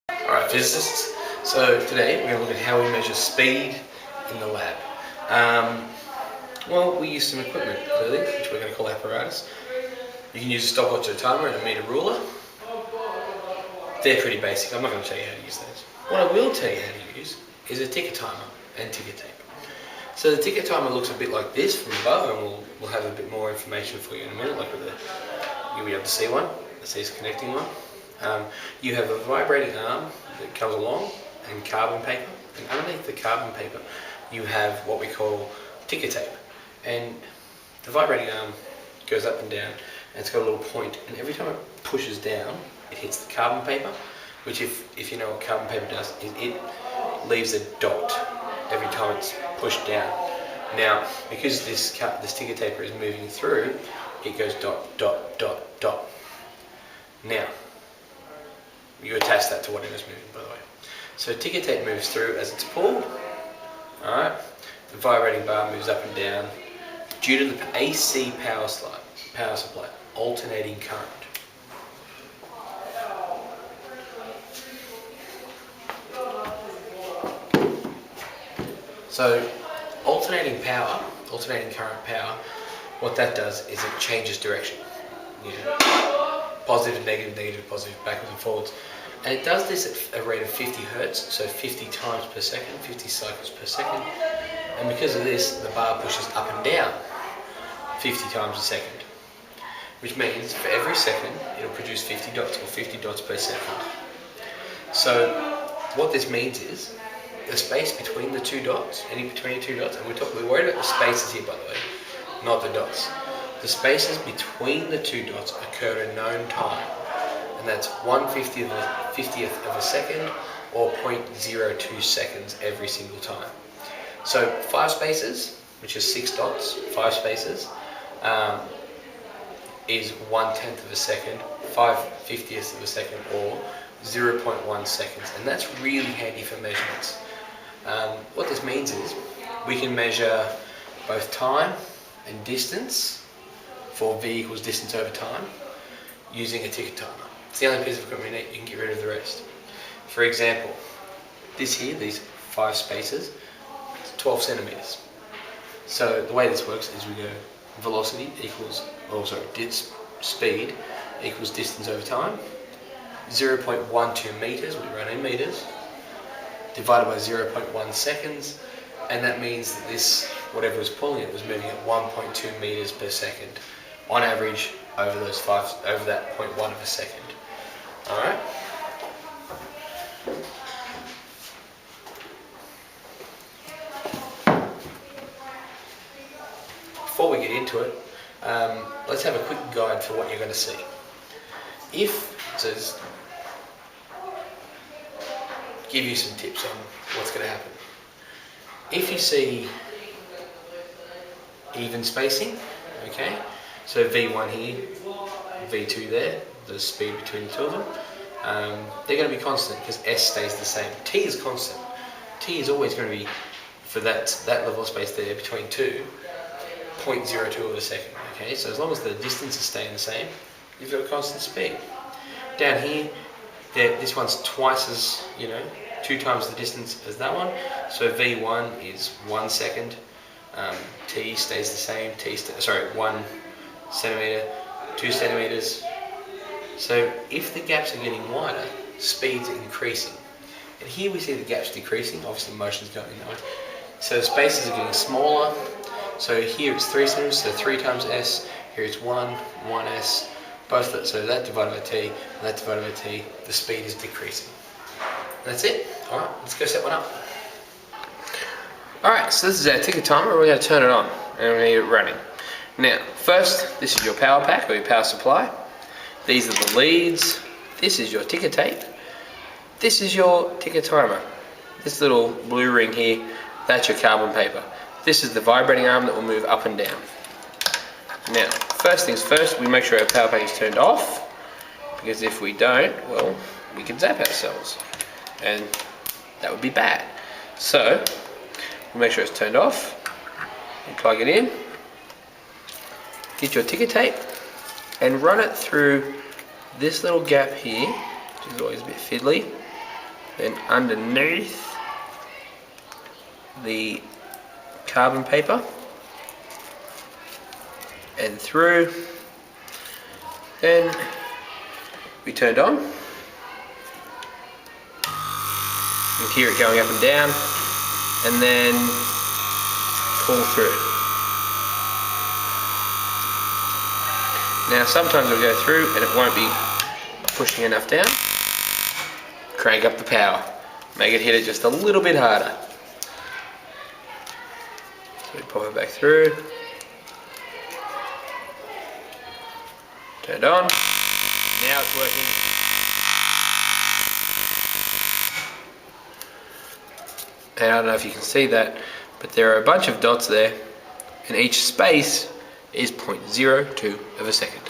Alright physicists, so today we're going to look at how we measure speed in the lab. Well, we use some equipment clearly, which we're going to call apparatus. You can use a stopwatch or a timer and a meter ruler. They're pretty basic, I'm not going to tell you how to use those. What I will tell you how to use is a ticker timer and ticker tape. So the ticker timer looks a bit like this from above, and we'll have a bit more information for you in a minute, like you'll be able to see one, this connecting one. You have a vibrating arm that comes along and carbon paper, and underneath the carbon paper you have what we call ticker tape, and the vibrating arm goes up and down and it's got a little point, and every time it pushes down it hits the carbon paper, which if you know what carbon paper does, it leaves a dot every time it's pushed down. Now because this ticker taper is moving through, it goes dot dot dot dot. Now you attach that to whatever's moving, by the way. So ticker tape moves through as it's pulled. Alright, the vibrating bar moves up and down due to the AC power supply, alternating current. So alternating current power, what that does is it changes direction. Positive, negative, positive, backwards and forwards. And it does this at a rate of 50 hertz, so 50 times per second, 50 cycles per second. And because of this, the bar pushes up and down 50 times a second. Which means for every second, it'll produce 50 dots, or 50 dots per second. So what this means is, the space between the two dots, between the two dots, and we're worried about the spaces here, by the way, not the dots. The spaces between the two dots occur at a known time, and that's 1/50th of a second, or 0.02 seconds every single time. So 5 spaces, which is 6 dots, 5 spaces, is 1/10 of a second, 5/50th of a second, or 0.1 seconds, and that's really handy for measurements. What this means is we can measure both time and distance for V equals distance over time using a ticker timer. It's the only piece of equipment you need. You can get rid of the rest. For example, this here, these 5 spaces, it's 12 centimeters. So the way this works is we go velocity equals, speed equals distance over time, 0.12 meters, we run in meters, divided by 0.1 seconds, and that means that this, whatever was pulling it, was moving at 1.2 meters per second on average over that 0.1 of a second. Alright? Before we get into it, let's have a quick guide for what you're going to see. Give you some tips on what's going to happen. If you see even spacing, okay, so V1 here, V2 there, the speed between the two of them, they're going to be constant because S stays the same. T is constant. T is always going to be, for that level of space there between two, 0.02 of a second. Okay, so as long as the distance is staying the same, you've got a constant speed. Down here, this one's twice as, 2 times the distance as that one. So V1 is 1 second. T stays the same. 1 centimeter, 2 centimeters. So if the gaps are getting wider, speed's increasing. And here we see the gaps decreasing. Obviously, motion's going that way. So the spaces are getting smaller. So here it's 3 centimeters, so 3 times S. Here it's 1S. Both that, so that divided by T, and that divided by T, the speed is decreasing. That's it. Alright, let's go set one up. Alright, so this is our ticker timer. We're going to turn it on, and we're going to get it running. Now, first, this is your power pack, or your power supply. These are the leads. This is your ticker tape. This is your ticker timer. This little blue ring here, that's your carbon paper. This is the vibrating arm that will move up and down. Now, first things first, we make sure our power pack is turned off, because if we don't, well, we can zap ourselves, and that would be bad. So, we make sure it's turned off, and plug it in, get your ticker tape, and run it through this little gap here, which is always a bit fiddly, then underneath the carbon paper and through. Then we turned on. You can hear it going up and down, and then pull through. Now sometimes it'll go through and it won't be pushing enough down. Crank up the power. Make it hit it just a little bit harder. So we pop it back through. Turned on. Now it's working. And I don't know if you can see that, but there are a bunch of dots there, and each space is 0.02 of a second.